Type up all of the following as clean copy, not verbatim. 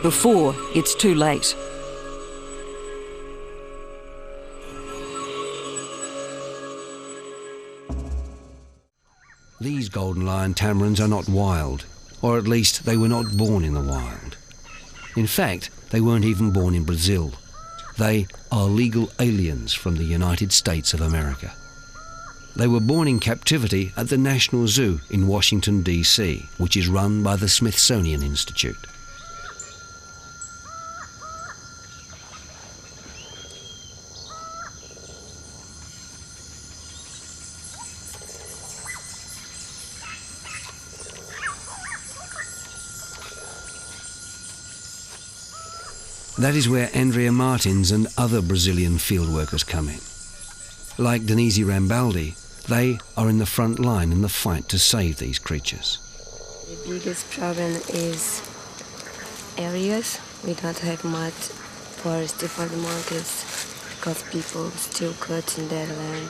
before it's too late. These Golden Lion Tamarins are not wild, or at least they were not born in the wild. In fact, they weren't even born in Brazil. They are legal aliens from the United States of America. They were born in captivity at the National Zoo in Washington, D.C., which is run by the Smithsonian Institute. That is where Andrea Martins and other Brazilian field workers come in. Like Denise Rambaldi, they are in the front line in the fight to save these creatures. The biggest problem is areas. We don't have much forest for the monkeys because people still cutting their land.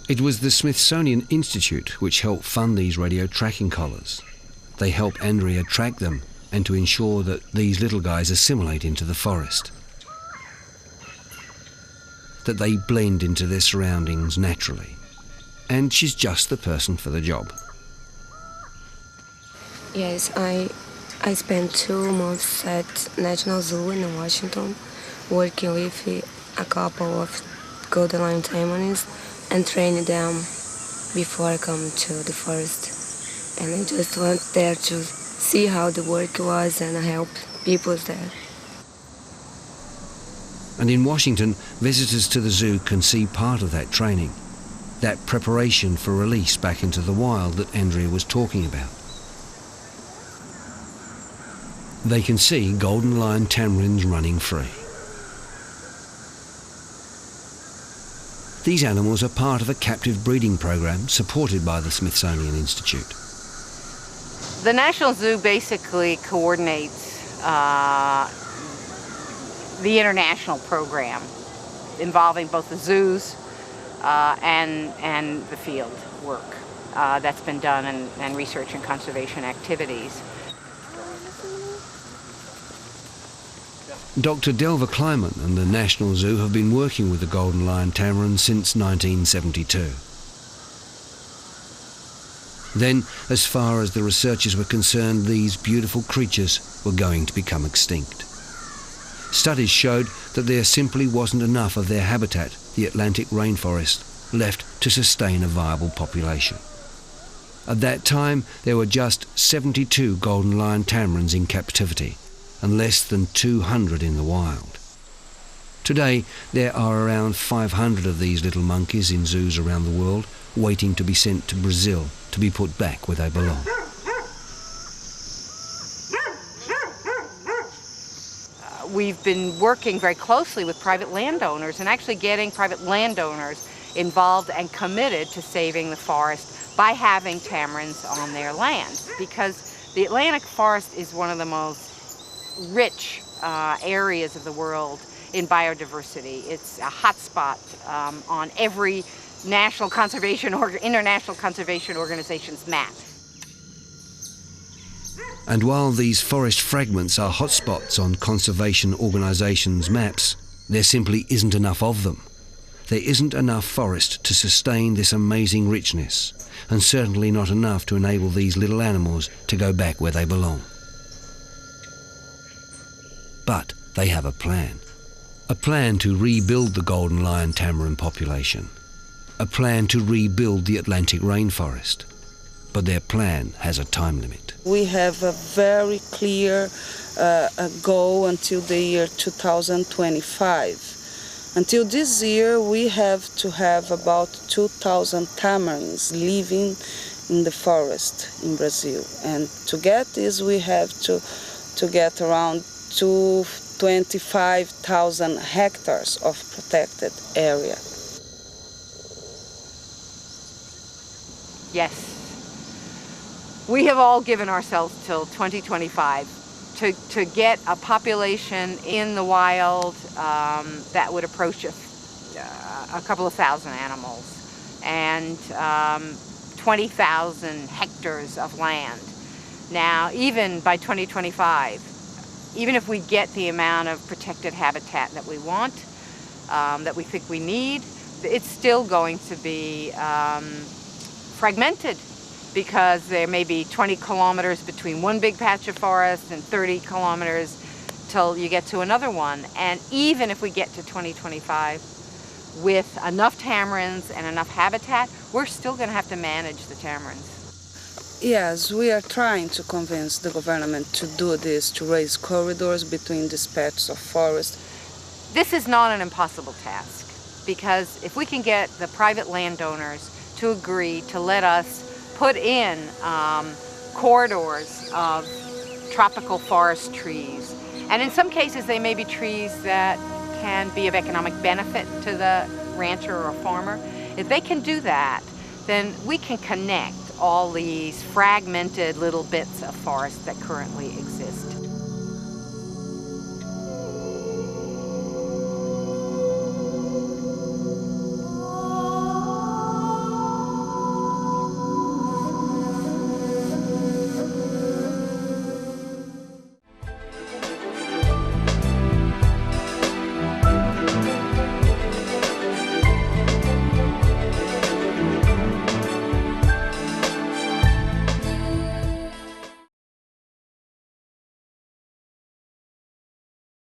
It was the Smithsonian Institute which helped fund these radio tracking collars. They help Andrea track them and to ensure that these little guys assimilate into the forest, that they blend into their surroundings naturally. And she's just the person for the job. Yes, I spent 2 months at National Zoo in Washington working with a couple of Golden Lion Tamarins and training them before I come to the forest. And I just went there to see how the work was and help people there. And in Washington, visitors to the zoo can see part of that training, that preparation for release back into the wild that Andrea was talking about. They can see Golden Lion Tamarins running free. These animals are part of a captive breeding program supported by the Smithsonian Institute. The National Zoo basically coordinates the international program involving both the zoos and the field work that's been done and research and conservation activities. Dr. Delva Kleiman and the National Zoo have been working with the Golden Lion Tamarin since 1972. Then, as far as the researchers were concerned, these beautiful creatures were going to become extinct. Studies showed that there simply wasn't enough of their habitat, the Atlantic rainforest, left to sustain a viable population. At that time, there were just 72 Golden Lion Tamarins in captivity and less than 200 in the wild. Today, there are around 500 of these little monkeys in zoos around the world, waiting to be sent to Brazil to be put back where they belong. We've been working very closely with private landowners and actually getting private landowners involved and committed to saving the forest by having tamarins on their land, because the Atlantic forest is one of the most rich areas of the world in biodiversity. It's a hotspot on every national conservation or international conservation organization's map. And while these forest fragments are hotspots on conservation organisations' maps, there simply isn't enough of them. There isn't enough forest to sustain this amazing richness, and certainly not enough to enable these little animals to go back where they belong. But they have a plan to rebuild the Golden Lion Tamarin population, a plan to rebuild the Atlantic rainforest. But their plan has a time limit. We have a very clear goal until the year 2025. Until this year, we have to have about 2,000 tamarins living in the forest in Brazil. And to get this, we have to get around 25,000 hectares of protected area. Yes. We have all given ourselves till 2025 to get a population in the wild that would approach a couple of thousand animals and 20,000 hectares of land. Now, even by 2025, even if we get the amount of protected habitat that we want, that we think we need, it's still going to be fragmented, because there may be 20 kilometers between one big patch of forest and 30 kilometers till you get to another one. And even if we get to 2025 with enough tamarins and enough habitat, we're still going to have to manage the tamarins. Yes, we are trying to convince the government to do this, to raise corridors between these patches of forest. This is not an impossible task, because if we can get the private landowners to agree to let us put in corridors of tropical forest trees, and in some cases they may be trees that can be of economic benefit to the rancher or farmer. If they can do that, then we can connect all these fragmented little bits of forest that currently exist.